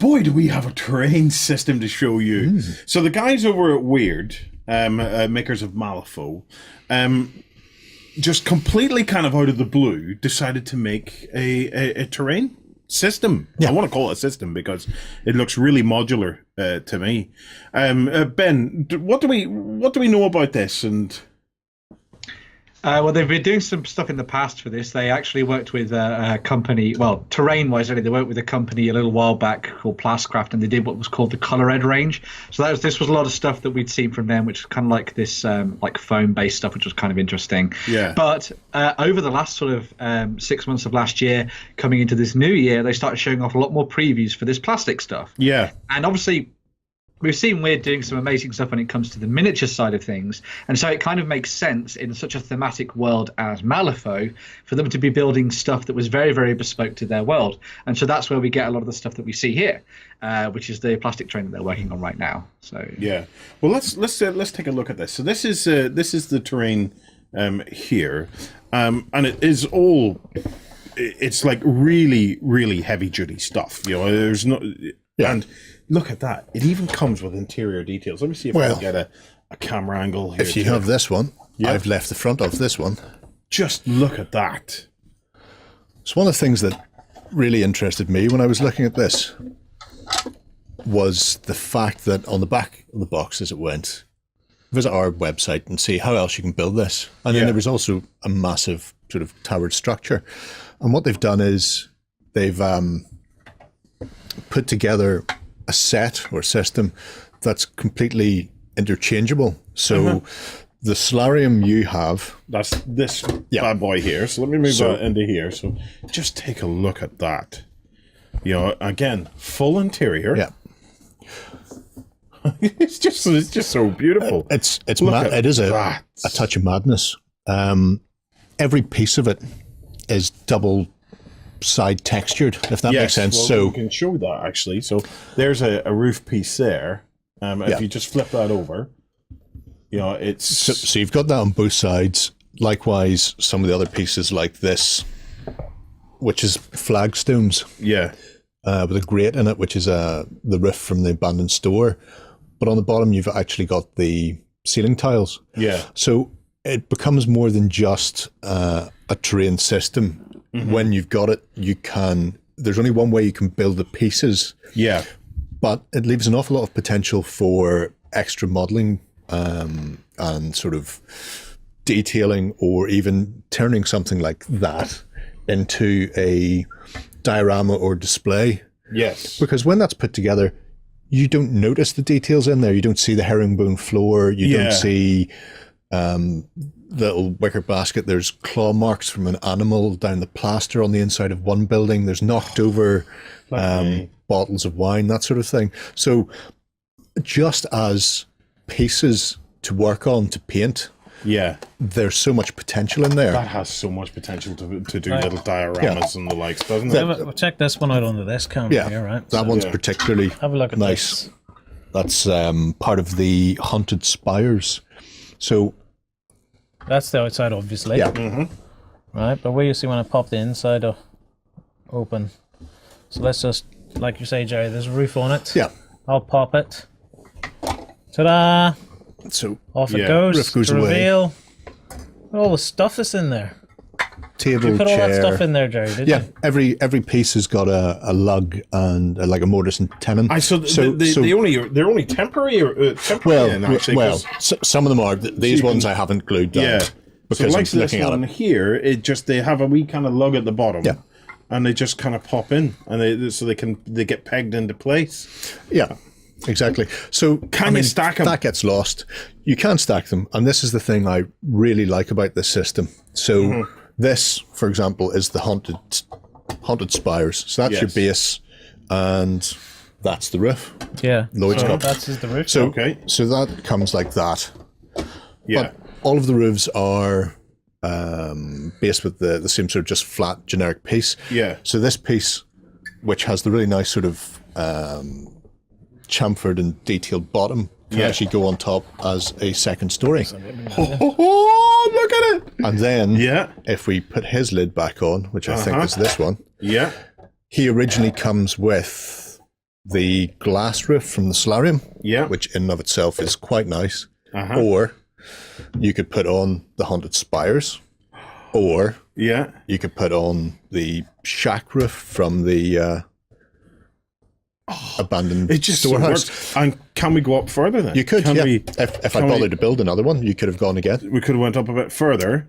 boy, do we have a terrain system to show you. So the guys over at Wyrd, makers of Malifaux, just completely kind of out of the blue decided to make a terrain system. I want to call it a system because it looks really modular to me. Ben, what do we know about this? And well, they've been doing some stuff in the past for this. They actually worked with a company, well, terrain-wise, really, they worked with a company a little while back called Plastcraft, and they did what was called the Color Ed range. So this was a lot of stuff that we'd seen from them, which was kind of like this like foam-based stuff, which was kind of interesting. Yeah. But over the last sort of 6 months of last year, coming into this new year, they started showing off a lot more previews for this plastic stuff. Yeah. And obviously, we've seen Wyrd doing some amazing stuff when it comes to the miniature side of things, and so it kind of makes sense in such a thematic world as Malifaux for them to be building stuff that was very, very bespoke to their world. And so that's where we get a lot of the stuff that we see here, which is the plastic train that they're working on right now. So yeah, well, let's take a look at this. So this is the terrain here, and it is all. It's like really, really heavy duty stuff. You know, there's no. Yeah. And look at that. It even comes with interior details. Let me see if I can get a camera angle here. If you have this one, I've left the front of this one. Just look at that. So one of the things that really interested me when I was looking at this was the fact that on the back of the box as it went, visit our website and see how else you can build this. And then there was also a massive sort of towered structure. And what they've done is they've put together a set or system that's completely interchangeable. So the solarium you have, that's this bad boy here. So let me move that into here. So just take a look at that. You know, again, full interior. Yeah. it's just so beautiful. It is a touch of madness. Every piece of it is double side textured, if that makes sense. Well, so we can show that actually. So there's a roof piece there. If you just flip that over, you know, it's so you've got that on both sides. Likewise, some of the other pieces like this, which is flagstones. Yeah. With a grate in it, which is the roof from the abandoned store. But on the bottom, you've actually got the ceiling tiles. Yeah. So it becomes more than just a terrain system. When you've got it, there's only one way you can build the pieces. Yeah. But it leaves an awful lot of potential for extra modeling and sort of detailing, or even turning something like that into a diorama or display. Yes. Because when that's put together, you don't notice the details in there. You don't see the herringbone floor. You don't see the little wicker basket. There's claw marks from an animal down the plaster on the inside of one building. There's knocked over bottles of wine, that sort of thing. So just as pieces to work on, to paint, there's so much potential in there. That has so much potential to do little dioramas and the likes, doesn't it? We'll check this one out under this camera here, right? That one's particularly have a look at nice. This. That's part of the Haunted Spires. So that's the outside, obviously. Yeah. Right, but where you see when I pop the inside open. So let's just, like you say, Jerry, there's a roof on it. Yeah. I'll pop it. Ta-da! So off it goes. Roof goes to reveal. away. Look at all the stuff that's in there. Table, you put chair. all that stuff in there, Jerry, did you? Every piece has got a lug and like a mortise and tenon. They're only temporary or temporary. Some of them are. These ones I haven't glued down. Yeah, because like I'm looking this at one it. Here, they have a wee kind of lug at the bottom. Yeah. And they just kind of pop in, and they get pegged into place. Yeah, exactly. So can you stack them? That gets lost. You can stack them, and this is the thing I really like about this system. So this, for example, is the haunted spires. So that's your base, and that's the roof. Yeah. Lloyd's got. That's the roof. So so that comes like that. Yeah. But all of the roofs are based with the same sort of just flat generic piece. Yeah. So this piece, which has the really nice sort of chamfered and detailed bottom, can actually go on top as a second story. Oh, look at it! And then, if we put his lid back on, which I think is this one, he originally comes with the glass roof from the solarium, Yeah. which in and of itself is quite nice. Uh-huh. Or you could put on the haunted spires, or Yeah. you could put on the shack roof from the abandoned It just so storehouse. works. And can we go up further then? You could, Can yeah. we, If I can we- bothered to build another one, you could have gone again. we could have went up a bit further.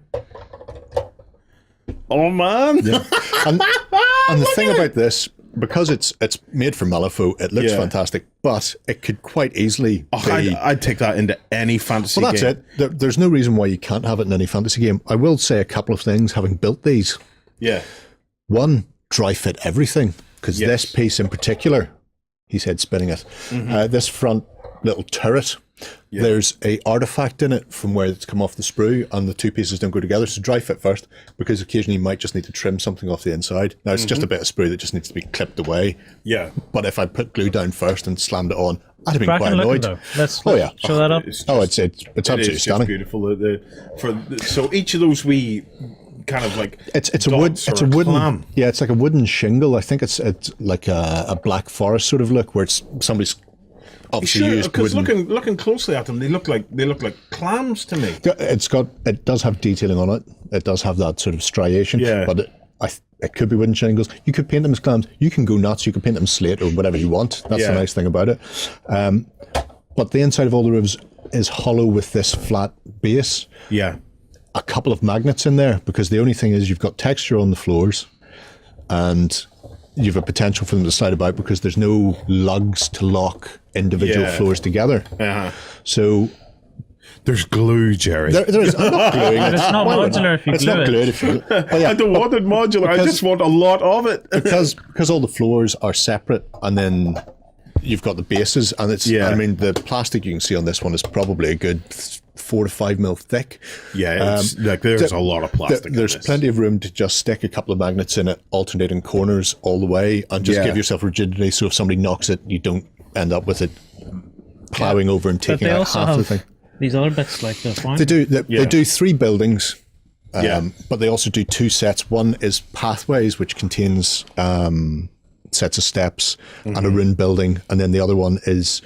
Oh man! And the thing about this, because it's made for Malifaux, it looks Yeah. fantastic, but it could quite easily be... I'd take that into any fantasy Well, that's game. it. There's no reason why you can't have it in any fantasy game. I will say a couple of things, having built these. Yeah. One, dry fit everything, because Yes. this piece in particular, he said spinning it, this front little turret, there's a artifact in it from where it's come off the sprue, and the two pieces don't go together, so dry fit first, because occasionally you might just need to trim something off the inside. Now, it's just a bit of sprue that just needs to be clipped away, Yeah. but if I put glue down first and slammed it on, I'd have been Cracking quite looking annoyed. though. Let's Oh, yeah. show that up. It's Oh, just- it's it absolutely is just stunning. beautiful. So each of those wee kind of like It's a wood. dots or It's a wooden. clam. Yeah, it's like a wooden shingle. I think it's like a black forest sort of look, where it's somebody's obviously Sure, used because wooden. looking closely at them, they look like clams to me. It does have detailing on it. It does have that sort of striation. Yeah. But it could be wooden shingles. You could paint them as clams. You can go nuts. You can paint them slate or whatever you want. That's Yeah. the nice thing about it. But the inside of all the roofs is hollow with this flat base. Yeah. A couple of magnets in there, because the only thing is you've got texture on the floors, and you've a potential for them to slide about because there's no lugs to lock individual Yeah. floors together. Uh-huh. So There's glue, Jerry. there is. I'm not gluing it. It's not Why would modular if you It's glue not it. glued if you. But yeah, I don't want it modular. I because- just want a lot of it. because all the floors are separate, and then you've got the bases, and it's. Yeah. I mean, the plastic you can see on this one is probably a good 4 to 5 mil thick. Yeah, it's, like there's a lot of plastic. in There's this. plenty of room to just stick a couple of magnets in it, alternating corners all the way, and just Yeah. give yourself rigidity. So if somebody knocks it, you don't end up with it plowing over and But taking they out also half the have thing. these other bits like the fountain. They do. They Yeah. do 3 buildings, Yeah. but they also do 2 sets. One is pathways, which contains sets of steps and a rune building, and then the other one is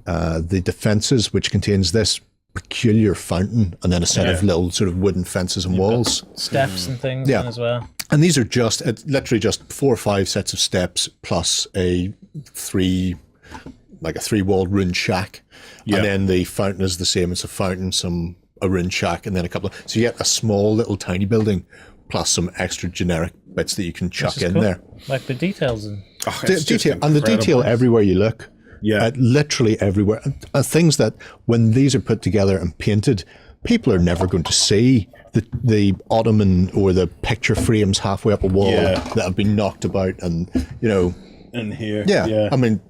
the defenses, which contains this peculiar fountain, and then a set of Yeah. little sort of wooden fences and walls. steps and things Yeah. in as well. And these are just literally just 4 or 5 sets of steps plus a 3-walled rune shack. Yeah. And then the fountain is the same as a fountain, a rune shack, and then a couple of. So you get a small little tiny building plus some extra generic bits that you can chuck Which is in cool. there. Like the details and Oh, it's just Detail, and the incredible. detail everywhere you look. Yeah. Literally everywhere. And things that when these are put together and painted, people are never going to see the ottoman or the picture frames halfway up a wall Yeah. that have been knocked about, and in here. yeah. I mean,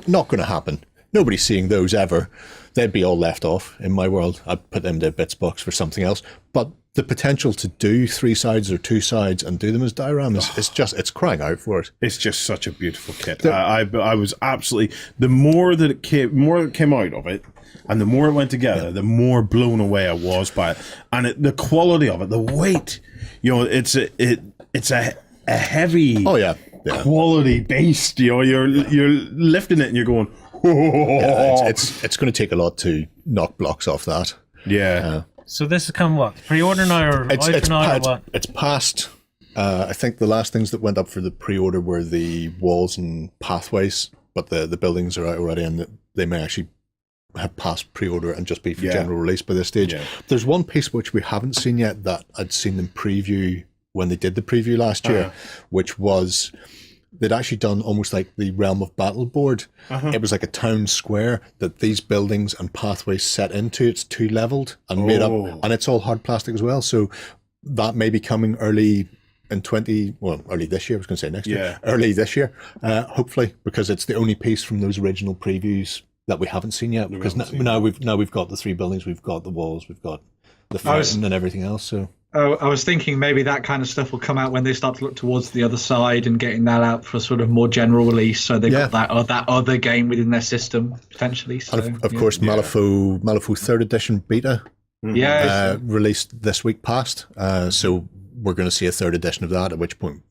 not going to happen. Nobody's seeing those ever. They'd be all left off in my world. I'd put them in a bits box for something else. But the potential to do 3 sides or 2 sides and do them as dioramas it's crying out for it. It's just such a beautiful kit. I was absolutely, the more that it came out of it, and the more it went together, the more blown away I was by it, and the quality of it, the weight. It's a heavy. Oh yeah. Quality based. You're lifting it and you're going. Yeah, it's going to take a lot to knock blocks off that. Yeah. so this has come what? Pre-order now or out now or what? It's past. I think the last things that went up for the pre-order were the walls and pathways, but the buildings are out already, and they may actually have passed pre-order and just be for Yeah. general release by this stage. Yeah. There's one piece which we haven't seen yet that I'd seen them preview when they did the preview last year, which was they'd actually done almost like the Realm of Battle board. It was like a town square that these buildings and pathways set into. It's 2-leveled and made up, and it's all hard plastic as well. So that may be coming early in early this year. I was going to say next year. Early this year, hopefully, because it's the only piece from those original previews that we haven't seen yet. Because now we've got the 3 buildings, we've got the walls, we've got the fountain and everything else. So. Oh, I was thinking maybe that kind of stuff will come out when they start to look towards the other side and getting that out for sort of more general release. So they've got that other game within their system potentially. So, And of course, Malifaux 3rd edition beta released this week past. So we're going to see a 3rd edition of that, at which point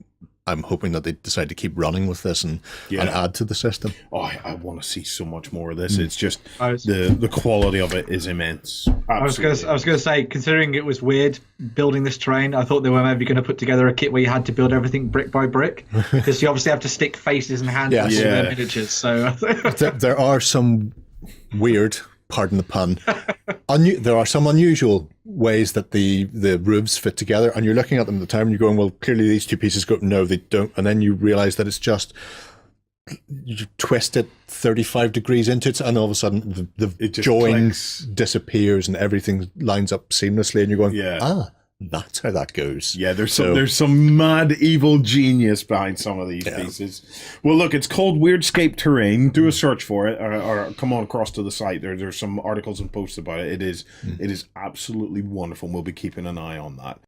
I'm hoping that they decide to keep running with this and add to the system. Oh, I want to see so much more of this. It's just I was- the quality of it is immense. I was going to say, considering it was weird building this train, I thought they were maybe going to put together a kit where you had to build everything brick by brick, because you obviously have to stick faces and hands into their miniatures. So There are some weird, pardon the pun, there are some unusual ways that the roofs fit together, and you're looking at them at the time and you're going, well, clearly these two pieces go, no, they don't, and then you realize that it's just, you twist it 35 degrees into it, and all of a sudden the join disappears and everything lines up seamlessly, and you're going, that's how that goes. Yeah, there's some mad evil genius behind some of these pieces. Well, look, it's called Wyrdscape Terrain. Do a search for it, or come on across to the site. There's some articles and posts about it. It is absolutely wonderful. And we'll be keeping an eye on that.